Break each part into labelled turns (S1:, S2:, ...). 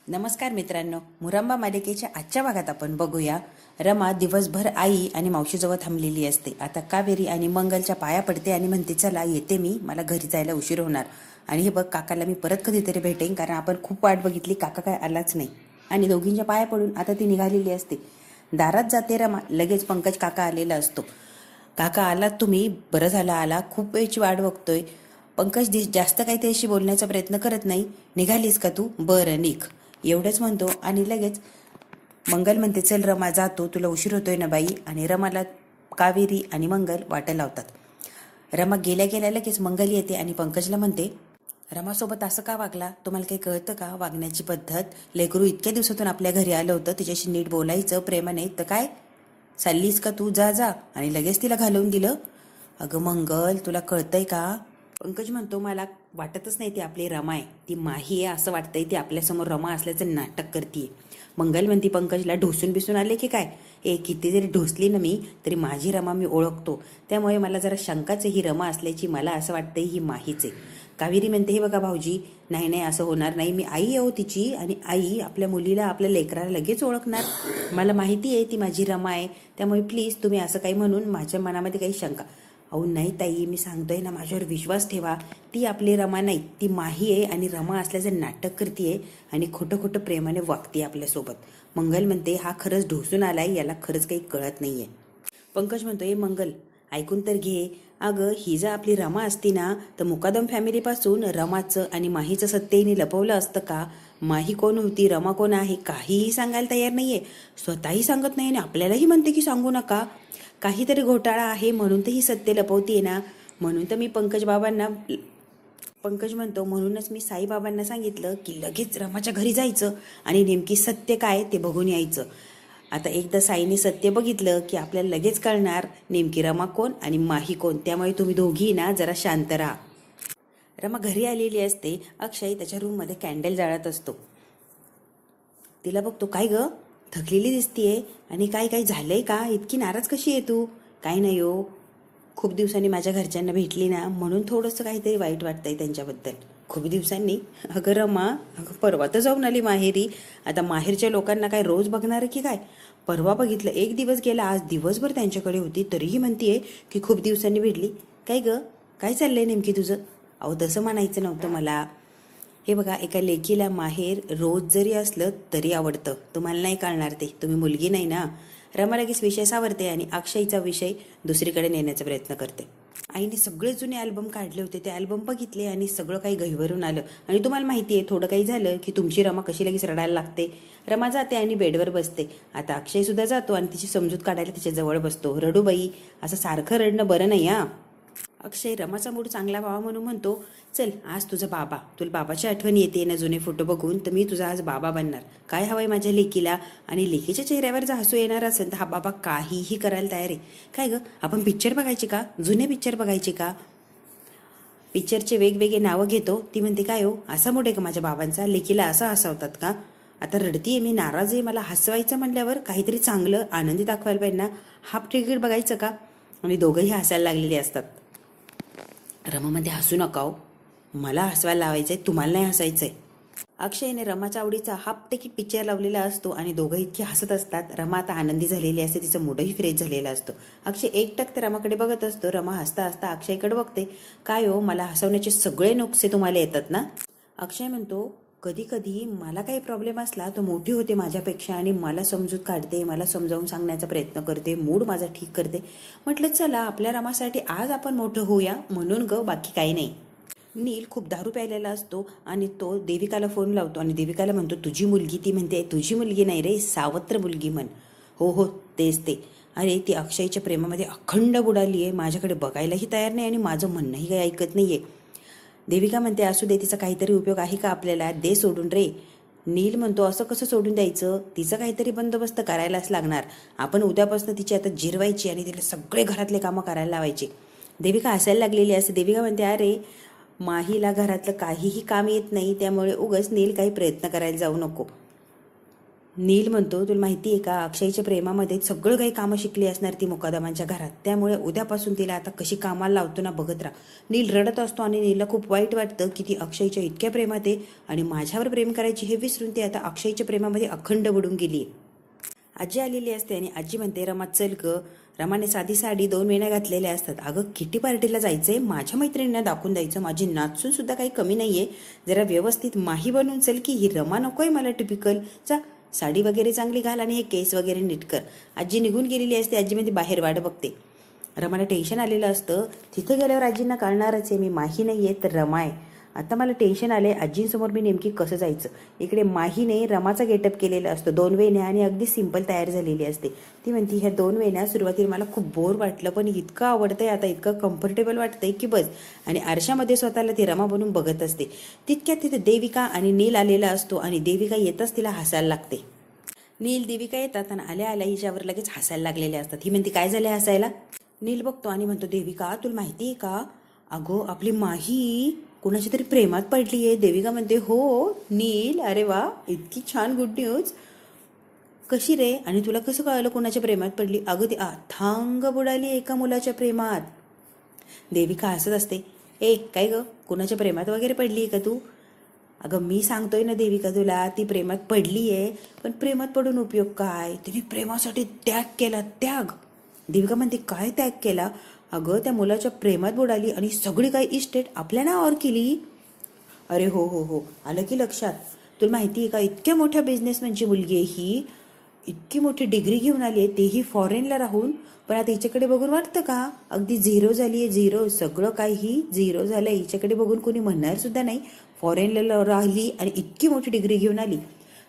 S1: नमस्कार मित्रांनो, मुरंबा मालिकेच्या आजच्या भागात आपण बघूया. रमा दिवसभर आई आणि मावशीजवळ थांबलेली असते. आता कावेरी आणि मंगलच्या पाया पडते आणि म्हणते, चला येते मी, मला घरी जायला उशीर होणार. आणि हे बघ, काकाला मी परत कधीतरी भेटेन, कारण आपण खूप वाट बघितली, काका काय आलाच नाही. आणि दोघींच्या पाया पडून आता ती निघालेली असते. दारात जाते रमा, लगेच पंकज काका आलेला असतो. काका आलात तुम्ही, बरं झालं आला, खूप वेळची वाट बघतोय. पंकज जास्त काही त्याशी बोलण्याचा प्रयत्न करत नाही. निघालीस का तू? बरं निघ, एवढंच म्हणतो. आणि लगेच मंगल म्हणते, चल रमा जातो, तुला उशीर होतोय ना बाई. आणि रमाला कावेरी आणि मंगल वाटा लावतात. रमा गेल्या गेल्या लगेच मंगल येते आणि पंकजला म्हणते, रमासोबत असं का वागला? तुम्हाला काही कळतं का वागण्याची पद्धत? लेकरू इतक्या दिवसातून आपल्या घरी आलं होतं, तिच्याशी नीट बोलायचं, प्रेमाने. तर काय चाललीस का तू? जा जा. आणि लगेच तिला घालवून दिलं. अगं मंगल, तुला कळतंय का? पंकज म्हणतो, मला वाटतच नाही ती आपली रमा आहे, ती माही आहे असं वाटतंय. ती आपल्यासमोर रमा असल्याचं नाटक करते. मंगल म्हणती पंकजला, ढोसून बिसून आले की काय? किती जरी ढोसली ना मी, तरी माझी रमा मी ओळखतो. त्यामुळे मला जरा शंकाच आहे ही रमा असल्याची. मला असं वाटतंय ही माहीच आहे. कावेरी म्हणते, हे बघा भाऊजी, नाही नाही असं होणार नाही. मी आई आहे तिची, आणि आई आपल्या मुलीला, आपल्या लेकराला लगेच ओळखणार. मला माहिती आहे ती माझी रमा आहे. त्यामुळे प्लीज तुम्ही असं काही म्हणून माझ्या मनामध्ये काही शंका. अहो नाही ताई, मी सांगतोय ना, माझ्यावर विश्वास ठेवा. ती आपली रमा नाही, ती माही आहे. आणि रमा असल्याचं नाटक करते आणि खोटं खोटं प्रेमाने वागते आपल्यासोबत. मंगल म्हणते, हा खरंच ढोसून आलाय, याला खरंच काही कळत नाहीये. पंकज म्हणतो, मंगल ऐकून तर घे. अगं ही जर आपली रमा असती ना, तर मुकादम फॅमिलीपासून रमाचं आणि माहीचं सत्तेने लपवलं असतं का? माही कोण होती, रमा कोण आहे, काहीही सांगायला तयार नाहीये. स्वतःही सांगत नाही आणि आपल्यालाही म्हणते की सांगू नका. काहीतरी घोटाळा आहे म्हणून तर ही सत्य लपवतीये ना. म्हणून तर मी पंकज म्हणतो, म्हणूनच मी साईबाबांना सांगितलं की लगेच रमाच्या घरी जायचं आणि नेमकी सत्य काय ते बघून यायचं. आता एकदा साईने सत्य बघितलं की आपल्याला लगेच कळणार नेमकी रमा कोण आणि माही कोण. त्यामुळे तुम्ही दोघी ना जरा शांत राहा. रमा घरी आलेली असते. अक्षय त्याच्या रूममध्ये कॅन्डल जाळत असतो. तिला बघतो, काय ग थकलेली दिसतीये, आणि काय काय झालंय का? इतकी नाराज कशी आहे तू? काय नाही हो, खूप दिवसांनी माझ्या घरच्यांना भेटली ना, म्हणून थोडंसं काहीतरी वाईट वाटतंय त्यांच्याबद्दल. खूप दिवसांनी? अगं रमा, अगं परवा तर जाऊन आली माहेरी. आता माहेरच्या लोकांना काय रोज बघणार की काय? परवा बघितलं, एक दिवस गेला, आज दिवसभर त्यांच्याकडे होती, तरीही म्हणतीये की खूप दिवसांनी भेटली. काय ग, काय चाललंय नेमकी तुझं? अहो तसं म्हणायचं नव्हतं मला. हे बघा, एका लेकीला माहेर रोज जरी असलं तरी आवडतं. तुम्हाला नाही कळणार ते, तुम्ही मुलगी नाही ना. रमा लगेच विषय सावरते आणि अक्षयचा विषय दुसरीकडे नेण्याचा प्रयत्न करते. आईने सगळे जुने अल्बम काढले होते, ते अल्बम बघितले आणि सगळं काही गहिवरून आलं. आणि तुम्हाला माहिती आहे, थोडं काही झालं की तुमची रमा कशी लगेच रडायला लागते. रमा जाते आणि बेडवर बसते. आता अक्षय सुद्धा जातो आणि तिची समजूत काढायला तिच्या जवळ बसतो. रडू बाई, असं सारखं रडणं बरं नाही हा. अक्षय रमाचा मूड चांगला व्हावा म्हणून म्हणतो, चल आज तुझा बाबा, तुला बाबाची आठवण येते ना जुने फोटो बघून, तर मी तुझा आज बाबा बनणार. काय हवंय माझ्या लेकीला? आणि लेकीच्या चेहऱ्यावर जर हसू येणार असेल तर हा बाबा काहीही करायला तयार आहे. काय ग, आपण पिक्चर बघायचे का? जुने पिक्चर बघायचे का? पिक्चरचे वेगवेगळे नावं घेतो. ती म्हणते, काय हो असा मूड आहे का माझ्या बाबांचा? लेकीला असं हसवतात का? आता रडतीये मी, नाराज आहे, मला हसवायचं म्हणल्यावर काहीतरी चांगलं आनंदी दाखवायला पाहिजे ना. हाफ तिकीट बघायचं का? आणि दोघंही हसायला लागलेले असतात. रमामध्ये हसू नका हो, मला हसवायला लावायचंय, तुम्हाला नाही हसायचंय. अक्षयने रमाच्या आवडीचा हाफ तिकीट पिक्चर लावलेला असतो आणि दोघं इतके हसत असतात. रमा आता आनंदी झालेली असते, तिचा मूडही फ्रेश झालेला असतो. अक्षय एकटक रमाकडे बघत असतो. रमा हसता हसता अक्षयकडे बघते. काय हो, मला हसवण्याचे सगळे नुकसे तुम्हाला येतात ना? अक्षय म्हणतो, कधी कधी मला काही प्रॉब्लेम असला तर मोठी होते माझ्यापेक्षा आणि मला समजूत काढते, मला समजावून सांगण्याचा प्रयत्न करते, मूड माझा ठीक करते. म्हटलं चला आपल्या रमासाठी आज आपण मोठं होऊया म्हणून ग, बाकी काही नाही. नील खूप दारू प्यायलेला असतो आणि तो देविकाला फोन लावतो आणि देविकाला म्हणतो, तुझी मुलगी. ती म्हणते, तुझी मुलगी नाही रे, सावत्र मुलगी म्हण. हो हो तेच ते. अरे ती अक्षयच्या प्रेमामध्ये अखंड बुडाली आहे, माझ्याकडे बघायलाही तयार नाही आणि माझं म्हणणंही काही ऐकत नाहीये. देविका म्हणते, असू दे, तिचा काहीतरी उपयोग आहे का आपल्याला, दे सोडून रे. नील म्हणतो, असं कसं सोडून द्यायचं, तिचा काहीतरी बंदोबस्त करायलाच लागणार. आपण उद्यापासून तिची आता जिरवायची आणि तिला सगळे घरातले कामं करायला लावायचे. देविका हसायला लागलेली असते. देविका म्हणते, अरे माहीला घरातलं काहीही काम येत नाही, त्यामुळे उगाच नील काही प्रयत्न करायला जाऊ नको. नील म्हणतो, तुला माहिती आहे का, अक्षयच्या प्रेमामध्ये सगळं काही कामं शिकली असणार ती मुकादमांच्या घरात, त्यामुळे उद्यापासून तिला आता कशी कामाला लावतो ना बघत राहा. नील रडत असतो आणि नीलला खूप वाईट वाटतं की ती अक्षयच्या इतक्या प्रेमात आहे आणि माझ्यावर प्रेम करायची हे विसरून ती आता अक्षयच्या प्रेमामध्ये अखंड बुडून गेली. आजी आलेली असते आणि आजी म्हणते, रमा चल ग. रमाने साधी साडी 2 वेण्या घातलेल्या असतात. अगं किटी पार्टीला जायचंय, माझ्या मैत्रिणींना दाखवून द्यायचं माझी नाचून सुद्धा काही कमी नाहीये, जरा व्यवस्थित माही बनवून चल की ही रमा नकोय मला टिपिकल. जा साडी वगैरे चांगली घाल आणि हे केस वगैरे नीट कर. आजी निघून गेलेली असते. आजी मध्ये बाहेर वाट बघते. रमाला टेन्शन आलेलं असतं. तिथे गेल्यावर आजींना कळणारच आहे मी माही नाहीये तर रमा आहे. आता मला टेन्शन आलंय आजींसमोर मी नेमकी कसं जायचं. इकडे माहीने रमाचा गेटअप केलेला असतो, 2 वेण्या आणि अगदी सिंपल तयार झालेली असते. ती म्हणती, ह्या 2 वेण्या सुरुवातीला मला खूप बोर वाटलं पण इतकं आवडतंय आता, इतकं कम्फर्टेबल वाटतंय की बस. आणि आरशामध्ये स्वतःला ती रमा बनून बघत असते. तितक्यात तिथे देविका आणि नील आलेला असतो आणि देविका येताच तिला हसायला लागते. नील देविका येतात आणि आल्या आल्या हिच्यावर लगेच हसायला लागलेले असतात. ही म्हणते, काय झालं हसायला. नील बघतो आणि म्हणतो, देविका तुला माहिती आहे का, अगो आपली माही कुणाच्या तरी प्रेमात पडली आहे. देविका म्हणते, हो. नील, अरे वा, इतकी छान गुड न्यूज. कशी रे, आणि तुला कसं कळलं कुणाच्या प्रेमात पडली. अगं ती थांग बुडाली एका मुलाच्या प्रेमात. देविका हसत असते, ए काय ग, कुणाच्या प्रेमात वगैरे पडली आहे का तू. अगं मी सांगतोय ना देविका तुला, ती प्रेमात पडली आहे, पण प्रेमात पडून उपयोग काय, तिने प्रेमासाठी त्याग केला, त्याग. देविका म्हणते, काय त्याग केला. अगं त्या मुलाच्या प्रेमात बुडाली आणि सगळी काही इस्टेट आपल्या नावावर केली. अरे हो हो हो, आलं की लक्षात. तुला माहिती आहे का, इतक्या मोठ्या बिझनेसमॅनची मुलगी आहे ही, इतकी मोठी डिग्री घेऊन आली आहे, तेही फॉरेनला राहून. पण आता हिच्याकडे बघून वाटतं का, अगदी झिरो झाली आहे, झिरो. सगळं काही झिरो झालं. हिच्याकडे बघून कोणी म्हणणार सुद्धा नाही. फॉरेनला राहिली आणि इतकी मोठी डिग्री घेऊन आली.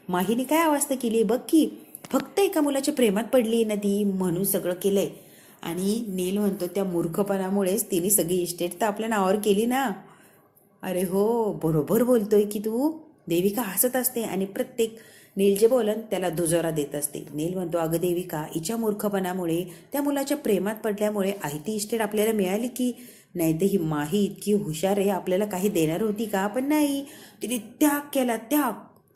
S1: माहीने काय अवस्था केली बघ की, फक्त एका मुलाच्या प्रेमात पडली ना ती, म्हणून सगळं केलंय. आणि नील म्हणतो, त्या मूर्खपणामुळेच तिने सगळी इस्टेट तर आपल्या नावावर केली ना. अरे हो, बरोबर बोलतोय की तू. देविका हसत असते आणि प्रत्येक नील जे बोलन त्याला दुजोरा देत असते. नील म्हणतो, अगं देविका, हिच्या मूर्खपणामुळे, त्या मुलाच्या प्रेमात पडल्यामुळे ती इस्टेट आपल्याला मिळाली की नाही. तर ही माही इतकी हुशार आहे, आपल्याला काही देणार होती का, पण नाही. तिने त्याग केला, त्याग.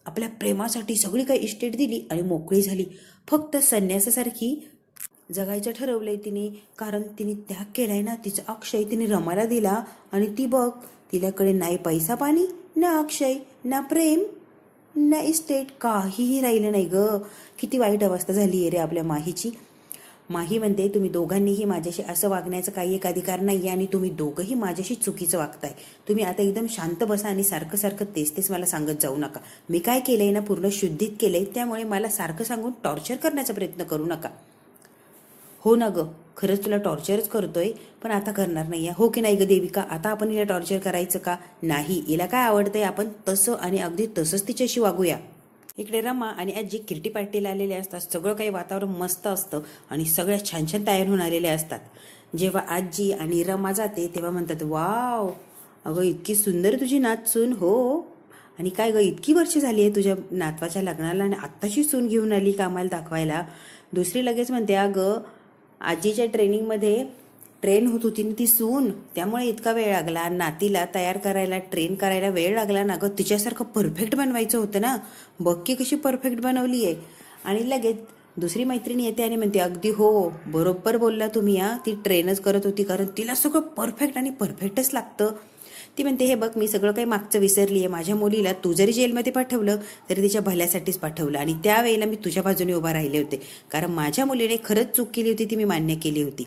S1: आपल्या प्रेमासाठी सगळी काही इस्टेट दिली आणि मोकळी झाली. फक्त संन्यासासारखी जगायचं ठरवलंय तिने, कारण तिने त्याग केलाय ना. तिचा अक्षय तिने रमाला दिला आणि ती बघ, तिच्याकडे नाही पैसा पाणी, ना अक्षय, ना प्रेम, ना इस्टेट, काहीही राहिलं नाही ग. किती वाईट अवस्था झाली आहे रे आपल्या माहीची. माही म्हणते, तुम्ही दोघांनीही माझ्याशी असं वागण्याचा काही एक अधिकार नाही आणि तुम्ही दोघंही माझ्याशी चुकीचं वागताय. तुम्ही आता एकदम शांत बसा आणि सारखं सारखं तेच तेच मला सांगत जाऊ नका. मी काय केलंय ना, पूर्ण शुद्धीत केलंय, त्यामुळे मला सारखं सांगून टॉर्चर करण्याचा प्रयत्न करू नका. हो ना ग, खरंच तुला टॉर्चरच करतोय, पण आता करणार नाही. हो की नाही ग देविका, आता आपण हिला टॉर्चर करायचं का नाही. हिला काय आवडतंय आपण तसं आणि अगदी तसंच तिच्याशी वागूया. इकडे रमा आणि आजी किर्टी पार्टीला आलेले असतात. सगळं काही वातावरण मस्त असतं आणि सगळ्या छान छान तयार होऊन आलेल्या असतात. जेव्हा आजी आणि रमा जाते तेव्हा म्हणतात, वाव अगं इतकी सुंदर तुझी नातसून. हो, आणि काय ग, इतकी वर्ष झाली आहे तुझ्या नातवाच्या लग्नाला आणि आत्ताशी सून घेऊन आली कामाला दाखवायला. दुसरी लगेच म्हणते, अगं आजीच्या ट्रेनिंगमध्ये ट्रेन होत होती ना ती सून, त्यामुळे इतका वेळ लागला. नातीला तयार करायला, ट्रेन करायला वेळ लागला ना गं. तिच्यासारखं परफेक्ट बनवायचं होतं ना. बघ की कशी परफेक्ट बनवली आहे. आणि लगेच दुसरी मैत्रिणी येते आणि म्हणते, अगदी हो, बरोबर बोलला तुम्ही. ती ट्रेनच करत होती, कारण तिला सगळं परफेक्ट आणि परफेक्टच लागतं. ती म्हणते, हे बघ, मी सगळं काही मागचं विसरली आहे. माझ्या मुलीला तू जरी जेलमध्ये पाठवलं तरी तिच्या भल्यासाठीच पाठवलं आणि त्यावेळेला मी तुझ्या बाजूने उभा राहिले होते, कारण माझ्या मुलीने खरंच चूक केली होती, ती मी मान्य केली होती.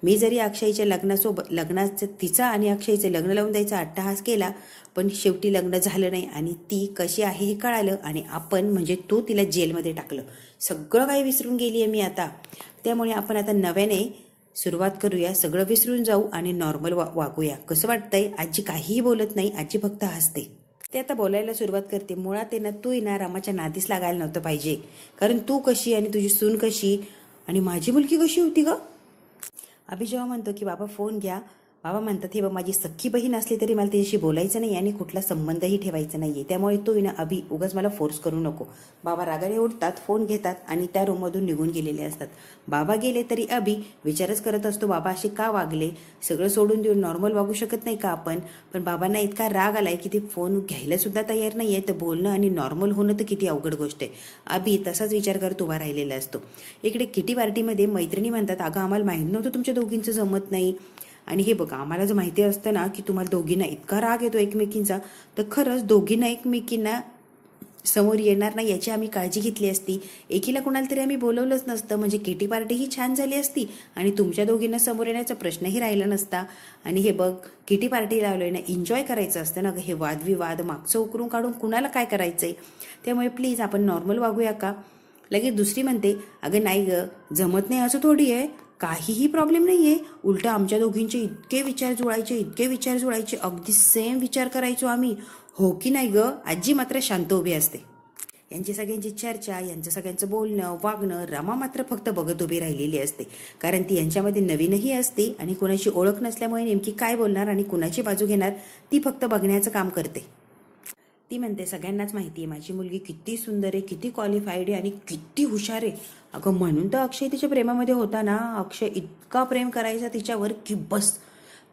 S1: मी जरी अक्षयच्या लग्नाचं तिचा आणि अक्षयचं लग्न लावून द्यायचा अट्टहास केला, पण शेवटी लग्न झालं नाही आणि ती कशी आहे हे कळालं आणि आपण म्हणजे तू तिला जेलमध्ये टाकलं. सगळं काही विसरून गेली आहे मी आता. त्यामुळे आपण आता नव्याने सुरुवात करूया, सगळं विसरून जाऊ आणि नॉर्मल वागूया. कसं वाटतंय. आजी काहीही बोलत नाही, आजी फक्त हसते. ते आता बोलायला सुरुवात करते. मुळात ना तू ना रामाच्या नादीस लागायला नव्हतं पाहिजे, कारण तू कशी आणि तुझी सून कशी आणि माझी मुलगी कशी होती ग. अभि जेव्हा म्हणतो की बाबा फोन घ्या, बाबा म्हणतात हे बघ माझी सख्खी बहीण असली तरी मला तिच्याशी बोलायचं नाही आणि कुठला संबंधही ठेवायचा नाही आहे, त्यामुळे तू ना अभि उगाच मला फोर्स करू नको. बाबा रागाने उठतात, फोन घेतात आणि त्या रूममधून निघून गेलेले असतात. बाबा गेले तरी अभि विचारच करत असतो बाबा असे का वागले, सगळं सोडून देऊन नॉर्मल वागू शकत नाही का आपण. पण बाबांना इतका राग आलाय की ते फोन घ्यायला सुद्धा तयार नाही आहे, तर बोलणं आणि नॉर्मल होणं तर किती अवघड गोष्ट आहे. अभि तसाच विचार करत उभा राहिलेला असतो. इकडे किटी पार्टीमध्ये मैत्रिणी म्हणतात अगं आम्हाला माहीत नव्हतं तुमच्या दोघींचं जमत नाही. आणि हे बघा आम्हाला जर माहिती असतं ना की तुम्हाला दोघींना इतका राग येतो एकमेकींचा, तर खरंच दोघींना एकमेकींना समोर येणार नाही याची आम्ही काळजी घेतली असती. एकीला कुणाला तरी आम्ही बोलवलंच नसतं, म्हणजे किटी पार्टी ही छान झाली असती आणि तुमच्या दोघींना समोर येण्याचा प्रश्नही राहिला नसता. आणि हे बघ किटी पार्टी लावलोय ना, एन्जॉय करायचं असतं ना, हे वादविवाद मागचं उकरून काढून कुणाला काय करायचंय. त्यामुळे प्लीज आपण नॉर्मल वागूया का. लगेच दुसरी म्हणते अगं नाही ग, जमत नाही असं थोडी आहे, काहीही प्रॉब्लेम नाही आहे, उलटं आमच्या दोघींचे इतके विचार जुळायचे, अगदी सेम विचार करायचो आम्ही, हो की नाही ग. आजी मात्र शांत उभी असते. यांची सगळ्यांची चर्चा, यांचं सगळ्यांचं बोलणं वागणं रमा मात्र फक्त बघत उभी राहिलेली असते, कारण ती यांच्यामध्ये नवीनही असते आणि कुणाची ओळख नसल्यामुळे नेमकी काय बोलणार आणि कुणाची बाजू घेणार ती फक्त बघण्याचं काम करते. ती म्हणते सगळ्यांनाच माहिती आहे माझी मुलगी किती सुंदर आहे, किती क्वालिफाईड आहे आणि किती हुशार आहे. अगं म्हणून तर अक्षय तिच्या प्रेमामध्ये होता ना, अक्षय इतका प्रेम करायचा तिच्यावर की बस.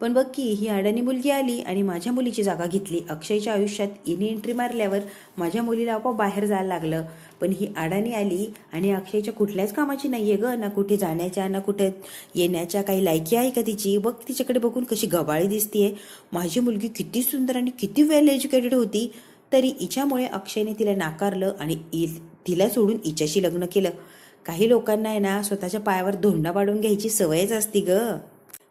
S1: पण बघ की ही अडाणी मुलगी आली आणि माझ्या मुलीची जागा घेतली. अक्षयच्या आयुष्यात हिने एंट्री मारल्यावर माझ्या मुलीला आपोआप बाहेर जायला लागलं. पण ही अडाणी आली आणि अक्षयच्या कुठल्याच कामाची नाही आहे ग, ना कुठे जाण्याच्या ना कुठे येण्याच्या. काही लायकी आहे का तिची. बघ तिच्याकडे बघून कशी गबाळी दिसतीये. माझी मुलगी किती सुंदर आणि किती वेल एज्युकेटेड होती, तरी हिच्यामुळे अक्षयने तिला नाकारलं आणि तिला सोडून हिच्याशी लग्न केलं. काही लोकांना आहे ना स्वतःच्या पायावर धोंडा पाडून घ्यायची सवयच असती ग.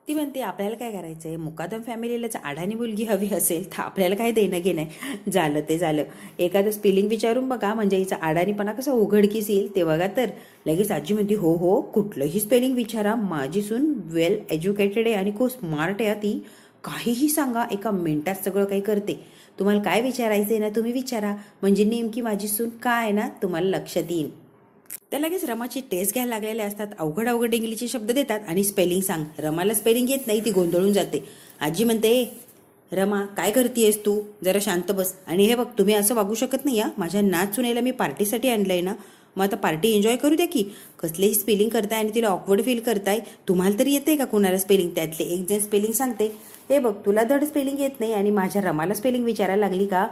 S1: ती म्हणते आपल्याला काय करायचंय, मुकादम फॅमिलीलाच अडाणी मुलगी हवी असेल तर आपल्याला काय देणं घेणं, झालं ते झालं. एखादं स्पेलिंग विचारून बघा म्हणजे हिचा अडाणीपणा कसा उघडकीस येईल ते बघा. तर लगेच आजी म्हणते हो हो कुठलंही स्पेलिंग विचारा, माझी सून वेल एज्युकेटेड आहे आणि खूप स्मार्ट आहे. ती काहीही सांगा एका मिनिटात सगळं काही करते. तुम्हाला काय विचारायचंय ना तुम्ही विचारा, म्हणजे नेमकी माझी सून काय आहे ना तुम्हाला लक्षात येईल. त्या लगेच रमाची टेस्ट घ्यायला लागलेले असतात. अवघड अवघड इंग्लिशचे शब्द देतात आणि स्पेलिंग सांग. रमाला स्पेलिंग येत नाही, ती गोंधळून जाते. आजी म्हणते रमा काय करतेयस तू, जरा शांत बस. आणि हे बघ तुम्ही असं वागू शकत नाही या, माझ्या नाच सुनेला मी पार्टीसाठी आणलंय ना, मग आता पार्टी एन्जॉय करू द्या की. कसलेही स्पेलिंग करताय आणि तिला ऑकवर्ड फील करताय. तुम्हाला तरी येते का कुणाला स्पेलिंग. त्यातले एक जण स्पेलिंग सांगते, हे बघ तुला धड स्पेलिंग येत नाही आणि माझ्या रमाला स्पेलिंग विचारायला लागली का.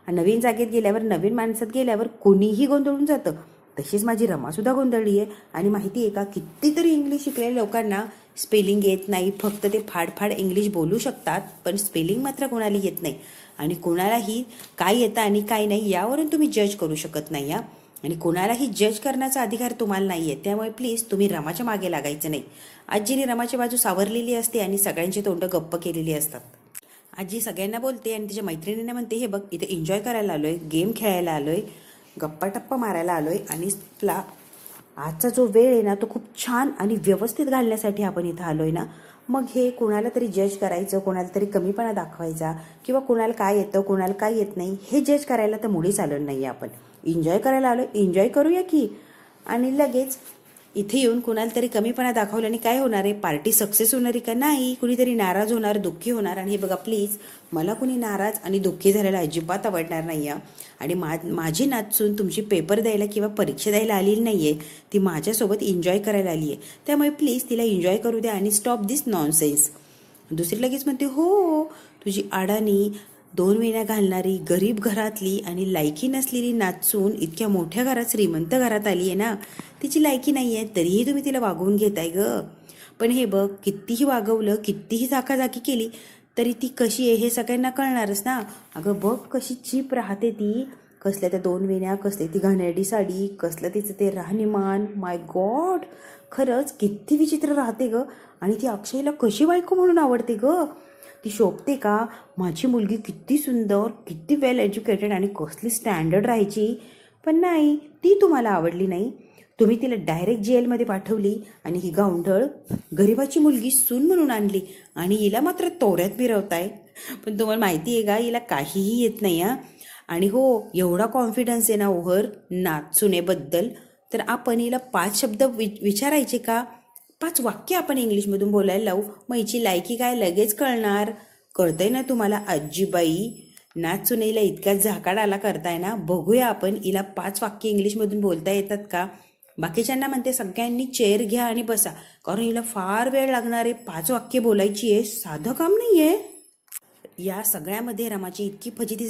S1: नवीन जागेत गेल्यावर नवीन माणसात गेल्यावर कोणीही गोंधळून जातं. तशीच माझी रमासुद्धा गोंधळली आहे. आणि माहिती आहे का कितीतरी इंग्लिश शिकलेल्या लोकांना स्पेलिंग येत नाही, फक्त ते फाडफाड इंग्लिश बोलू शकतात, पण स्पेलिंग मात्र कोणाला येत नाही. आणि कोणालाही काय येतं आणि काय नाही यावरून तुम्ही जज करू शकत नाही या. आणि कोणालाही जज करण्याचा अधिकार तुम्हाला नाही आहे. त्यामुळे प्लीज तुम्ही रमाच्या मागे लागायचं नाही. आजीने रमाची बाजू सावरलेली असते आणि सगळ्यांची तोंड गप्प केलेली असतात. आजी सगळ्यांना बोलते आणि तिच्या मैत्रिणींना म्हणते हे बघ इथे एन्जॉय करायला आलोय, गेम खेळायला आलोय, गप्पा टप्पा मारायला आलोय आणि तुला आजचा जो वेळ आहे ना तो खूप छान आणि व्यवस्थित घालण्यासाठी आपण इथं आलोय ना. मग हे कोणाला तरी जज करायचं, कोणाला तरी कमीपणा दाखवायचा किंवा कोणाला काय येतं कोणाला काय येत नाही हे जज करायला तर मुळीच आलं नाही. आपण एन्जॉय करायला आलोय, एन्जॉय करूया की. आणि लगेच इथे येऊन कुणाला तरी कमीपणा दाखवल्याने काय होणार आहे, पार्टी सक्सेस होणार आहे का नाही. कुणीतरी नाराज होणार, दुःखी होणार. आणि हे बघा प्लीज मला कुणी नाराज आणि दुःखी झालेला अजिबात आवडणार नाही आहे. आणि माझी नाचून तुमची पेपर द्यायला किंवा परीक्षा द्यायला आलेली नाही आहे, ती माझ्यासोबत एन्जॉय करायला आली आहे. त्यामुळे प्लीज तिला एन्जॉय करू द्या आणि स्टॉप दिस नॉनसेन्स. दुसरी लगेच म्हणते हो तुझी अडाणी 2 वेण्या घालणारी गरीब घरातली आणि लायकी नसलेली नाचून इतक्या मोठ्या घरात श्रीमंत घरात आली आहे ना, तिची लायकी नाही आहे तरीही तुम्ही तिला वागवून घेताय ग. पण हे बघ कितीही वागवलं कितीही जाकाजाकी केली तरी ती कशी आहे हे सगळ्यांना कळणारच ना. अगं बघ कशी चीप राहते ती, कसल्या त्या 2 वेण्या, कसले ती घाणेरडी साडी, कसलं तिचं ते राहणीमान. माय गॉड खरंच किती विचित्र राहते ग. आणि ती अक्षयला कशी बायको म्हणून आवडते ग, ती शोभते का. माझी मुलगी किती सुंदर, किती वेल एज्युकेटेड आणि कसली स्टँडर्ड राहायची, पण नाही ती तुम्हाला आवडली नाही. तुम्ही तिला डायरेक्ट जेलमध्ये पाठवली आणि ही गावंढळ गरिबाची मुलगी सून म्हणून आणली आणि हिला मात्र तोऱ्यात मिरवताय. पण तुम्हाला माहिती आहे का हिला काहीही येत नाही हा. आणि हो एवढा कॉन्फिडन्स आहे ना ओव्हर नाचुनेबद्दल, तर आपण हिला 5 शब्द विचारायचे का, 5 वाक्य आपण इंग्लिशमधून बोलायला लावू, मग हिची लायकी काय लगेच कळणार. कळतंय ना तुम्हाला आजीबाई? नाच सुनेला इतक्याच झाकाड आला करताय ना. बघूया आपण हिला 5 वाक्य इंग्लिशमधून बोलता येतात का. बाकीच्यांना म्हणते सगळ्यांनी चेअर घ्या आणि बसा, कारण हिला फार वेळ लागणार आहे. 5 वाक्य बोलायची आहे, साधं काम नाही आहे. या सगळ्यामध्ये रमाची इतकी फजिती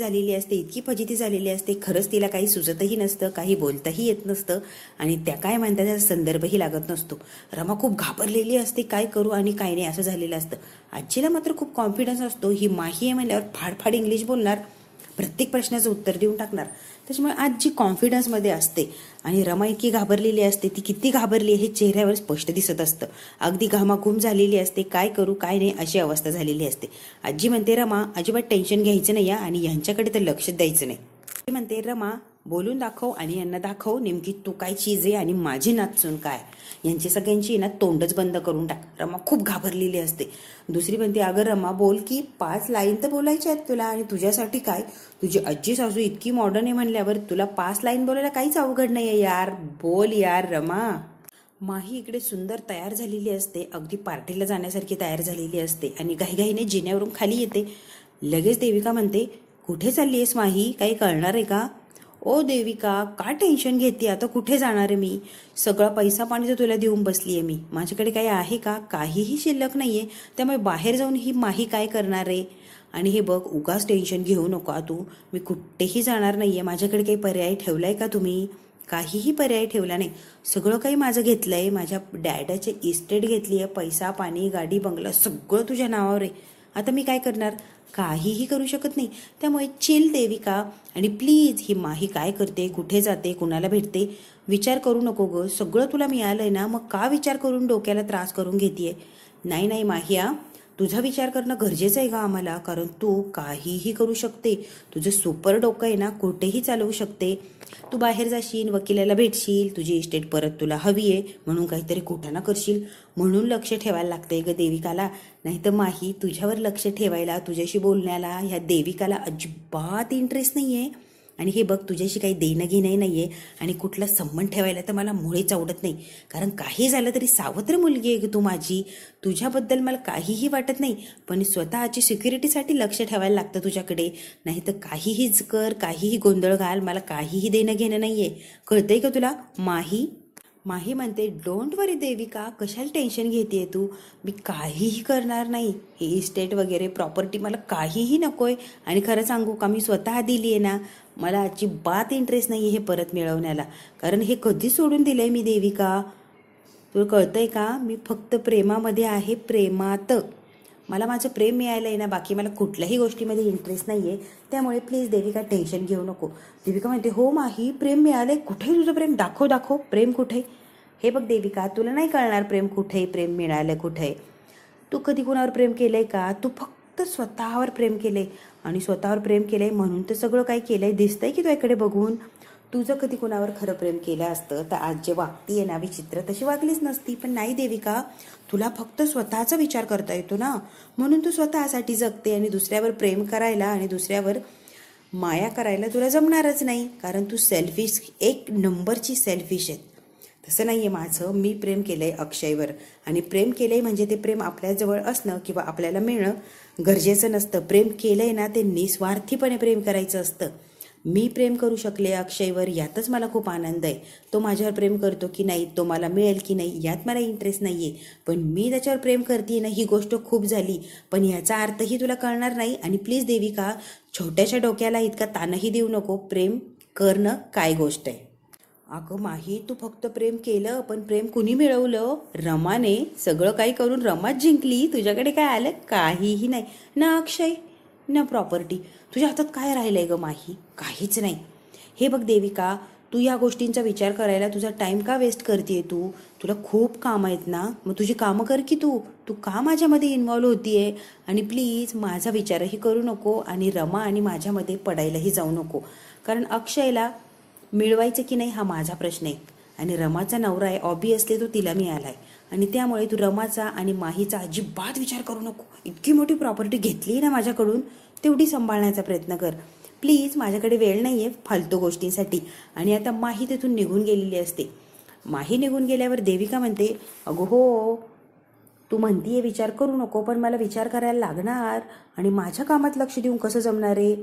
S1: झालेली असते, खरंच तिला काही सुचतही नसतं, काही बोलताही येत नसतं आणि त्या काय म्हणतात त्याचा संदर्भही लागत नसतो. रमा खूप घाबरलेली असते, काय करू आणि काय नाही असं झालेलं असतं. आजीला मात्र खूप कॉन्फिडन्स असतो, ही माही आहे म्हणल्यावर फाडफाड इंग्लिश बोलणार, प्रत्येक प्रश्नाचं उत्तर देऊन टाकणार. त्याच्यामुळे आजी कॉन्फिडन्समध्ये असते आणि रमा इतकी घाबरलेली असते. ती किती घाबरली हे चेहऱ्यावर स्पष्ट दिसत असतं. अगदी घामाघूम झालेली असते, काय करू काय नाही अशी अवस्था झालेली असते. आजी म्हणते रमा अजिबात टेन्शन घ्यायचं नाही आणि यांच्याकडे तर लक्ष द्यायचं नाही. ती म्हणते रमा बोलून दाखव आणि यांना दाखव नेमकी तू काय चीज आहे आणि माझी नाचून काय. यांची सगळ्यांची ना तोंडच बंद करून टाक. रमा खूप घाबरलेली असते. दुसरी म्हणते अगं रमा बोल की 5 लाईन तर बोलायच्या आहेत तुला, आणि तुझ्यासाठी काय, तुझी आजी सासू इतकी मॉडर्न आहे म्हणल्यावर तुला 5 लाईन बोलायला काहीच अवघड नाही आहे यार, बोल यार रमा. माही इकडे सुंदर तयार झालेली असते, अगदी पार्टीला जाण्यासारखी तयार झालेली असते आणि घाईघाईने जिन्यावरून खाली येते. लगेच देविका म्हणते कुठे चालली आहेस माही, काही कळणार आहे का. ओ देविका का टेन्शन घेते, आता कुठे जाणार आहे मी, सगळा पैसा पाणी तर तुला देऊन बसली आहे मी, माझ्याकडे काही आहे का, काहीही शिल्लक नाही आहे, त्यामुळे बाहेर जाऊन ही माही काय करणार आहे. आणि हे बघ उगाच टेन्शन घेऊ नका तू, मी कुठेही जाणार नाही आहे, माझ्याकडे काही पर्याय ठेवला आहे का तुम्ही, काहीही पर्याय ठेवला नाही, सगळं काही माझं घेतलं आहे, माझ्या डॅडाचे इस्टेट घेतली आहे, पैसा पाणी गाडी बंगला सगळं तुझ्या नावावर आहे, आता मी काय करणार, काहीही करू शकत नाही. त्यामुळे चिल देविका, आणि प्लीज ही माही काय करते, कुठे जाते, कुणाला भेटते, विचार करू नको ग, सगळं तुला मिळालंय ना, मग का विचार करून डोक्याला त्रास करून घेतेय. नाही नाही माहिया, तुझा विचार करणं गरजेचं आहे का आम्हाला, कारण तू काहीही करू शकते, तुझं सुपर डोकं आहे ना, कुठेही चालवू शकते. तू बाहेर जाशील, वकिलाला भेटशील, तुझी इस्टेट परत तुला हवी आहे म्हणून काहीतरी कुठाना करशील, म्हणून लक्ष ठेवायला लागतंय ग देविकाला. नाही तर माही तुझ्यावर लक्ष ठेवायला, तुझ्याशी बोलण्याला ह्या देविकाला अजिबात इंटरेस्ट नाही आहे. आणि हे बघ तुझ्याशी काही देणं घेणंही नाही आहे आणि कुठला संबंध ठेवायला तर मला मुळेच आवडत नाही, कारण काही झालं तरी सावत्र मुलगी आहे तू माझी, तुझ्याबद्दल मला काहीही वाटत नाही, पण स्वतःची सिक्युरिटीसाठी लक्ष ठेवायला लागतं तुझ्याकडे, नाही तर काहीहीच कर, काहीही गोंधळ घाल, मला काहीही देणं घेणं नाही आहे, कळतंय का तुला माही. माही म्हणते डोंट वरी देविका, कशाला टेन्शन घेतेय तू, मी काहीही करणार नाही, हे इस्टेट वगैरे प्रॉपर्टी मला काहीही नकोय, आणि खरं सांगू का मी स्वतः दिली आहे ना, मला अजिबात इंटरेस्ट नाही आहे हे परत मिळवण्याला, कारण हे कधी सोडून दिलंय मी देविका, तुला कळतंय का, मी फक्त प्रेमामध्ये आहे, प्रेमात मला माझं प्रेम मिळालं आहे ना, बाकी मला कुठल्याही गोष्टीमध्ये इंटरेस्ट नाही आहे, त्यामुळे प्लीज देविका टेन्शन घेऊ नको. देविका म्हणते हो माही प्रेम मिळालंय, कुठे तुझं प्रेम, दाखव प्रेम कुठे. हे बघ देविका तुला नाही कळणार प्रेम कुठे, प्रेम मिळालं कुठे, तू कधी कुणावर प्रेम केलंय का, तू फक्त स्वतःवर प्रेम केलंय, आणि स्वतःवर प्रेम केलंय म्हणून तर सगळं काही केलंय, दिसतंय की तुझ्याकडे बघून. तुझं कधी कुणावर खरं प्रेम केलं असतं तर आज जे वागतीये ना विचित्र तशी वागलीच नसती, पण नाही देविका, तुला फक्त स्वतःचा विचार करता येतो ना, म्हणून तू स्वतःसाठी जगते, आणि दुसऱ्यावर प्रेम करायला आणि दुसऱ्यावर माया करायला तुला जमणारच नाही, कारण तू सेल्फिश, 1 नंबरची सेल्फिश आहे. तसं नाही आहे माझं, मी प्रेम केलंय अक्षयवर, आणि प्रेम केलंय म्हणजे ते प्रेम आपल्याजवळ असणं किंवा आपल्याला मिळणं गरजेचं नसतं, प्रेम केलंय ना ते निस्वार्थीपणे प्रेम करायचं असतं. मी प्रेम करू शकले अक्षयवर यातच मला खूप आनंद आहे, तो माझ्यावर प्रेम करतो की नाही, तो मला मिळेल की नाही यात मला इंटरेस्ट नाही आहे, पण मी त्याच्यावर प्रेम करते ना ही गोष्ट खूप झाली, पण याचा अर्थही तुला कळणार नाही. आणि प्लीज देविका छोट्याशा डोक्याला इतका ताणही देऊ नको, प्रेम करणं काय गोष्ट आहे. अगं माही तू फक्त प्रेम केलं, पण प्रेम कुणी मिळवलं, रमाने, सगळं काही करून रमाच जिंकली, तुझ्याकडे काय आलं, काहीही नाही, ना अक्षय ना प्रॉपर्टी, तुझ्या हातात काय राहिलंय ग माही, काहीच नाही. हे बघ देविका तू या गोष्टींचा विचार करायला तुझा टाइम का वेस्ट करतेय, तुला खूप कामं आहेत ना, मग तुझी कामं कर की तू का माझ्यामध्ये इन्व्हॉल्व होतीये, आणि प्लीज माझा विचारही करू नको आणि रमा आणि माझ्यामध्ये पडायलाही जाऊ नको, कारण अक्षयला मिळवायचं की नाही हा माझा प्रश्न आहे, आणि रमाचा नवरा आहे ऑब्वियसली तो तिला मिळाला आहे, आणि त्यामुळे तू रमाचा आणि माहीचा अजिबात विचार करू नको, इतकी मोठी प्रॉपर्टी घेतली ना माझ्याकडून, तेवढी सांभाळण्याचा प्रयत्न कर प्लीज, माझ्याकडे वेळ नाही आहे फालतू गोष्टींसाठी. आणि आता माही तिथून निघून गेलेली असते. माही निघून गेल्यावर देविका म्हणते, अगो हो, तू म्हणतीये विचार करू नको, पण मला विचार करायला लागणार आणि माझ्या कामात लक्ष देऊन कसं जमणार आहे?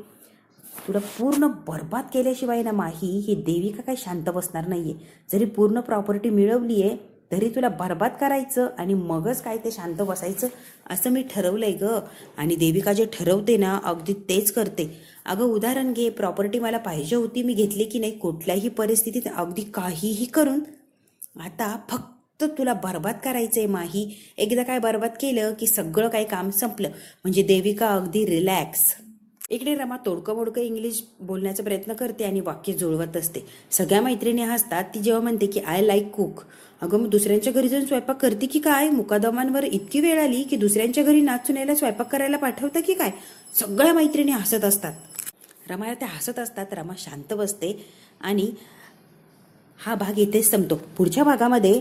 S1: तुला पूर्ण बरबाद केल्याशिवाय ना माही, ही देविका काही शांत बसणार नाहीये. जरी पूर्ण प्रॉपर्टी मिळवली आहे तरी तुला बरबाद करायचं आणि मगच काय ते शांत बसायचं, असं मी ठरवलंय ग. आणि देविका जे ठरवते ना अगदी तेच करते. अगं उदाहरण घे, प्रॉपर्टी मला पाहिजे होती, मी घेतली की नाही, कुठल्याही परिस्थितीत अगदी काहीही करून. आता फक्त तुला बरबाद करायचंय माही. एकदा काय बरबाद केलं की सगळं काही काम संपलं. म्हणजे देविका अगदी रिलॅक्स. इकडे रमा तोडकं मोडकं इंग्लिश बोलण्याचा प्रयत्न करते आणि वाक्य जुळवत असते. सगळ्या मैत्रिणी हसतात. ती जेव्हा म्हणते की आय लाईक कुक. अगं मग दुसऱ्यांच्या घरी जाऊन स्वयंपाक करते की काय? मुकादमांवर इतकी वेळ आली की दुसऱ्यांच्या घरी नाचून यायला स्वयंपाक करायला पाठवतं की काय? सगळ्या मैत्रिणी हसत असतात. रमाला त्या हसत असतात. रमा शांत बसते आणि हा भाग इथेच संपतो. पुढच्या भागामध्ये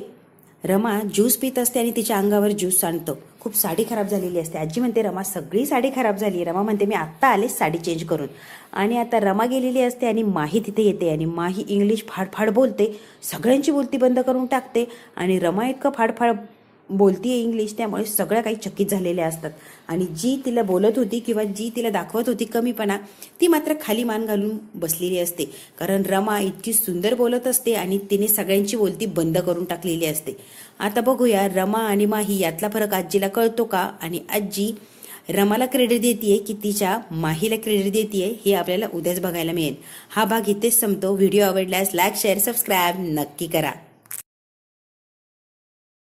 S1: रमा ज्यूस पित असते आणि तिच्या अंगावर ज्यूस सांडतो. खूप साडी खराब झालेली असते. आजी म्हणते, रमा सगळी साडी खराब झाली. रमा म्हणते, मी आत्ता आले साडी चेंज करून. आणि आता रमा गेलेली असते आणि माही तिथे येते आणि माही इंग्लिश फाडफाड बोलते. सगळ्यांची बोलती बंद करून टाकते आणि रमा इतकं फाडफाड बोलतीये इंग्लिश, त्यामुळे सगळ्या काही चकित झालेल्या असतात. आणि जी तिला बोलत होती किंवा जी तिला दाखवत होती कमीपणा, ती मात्र खाली मान घालून बसलेली असते. कारण रमा इतकी सुंदर बोलत असते आणि तिने सगळ्यांची बोलती बंद करून टाकलेली असते. आता बघूया रमा आणि माही यातला फरक आजीला कळतो का, आणि आजी रमाला क्रेडिट देतीये की तिच्या माहीला क्रेडिट देतीये, हे आपल्याला उद्याच बघायला मिळेल. हा भाग इथेच संपतो. व्हिडिओ आवडल्यास लाईक, शेअर, सबस्क्राईब नक्की करा.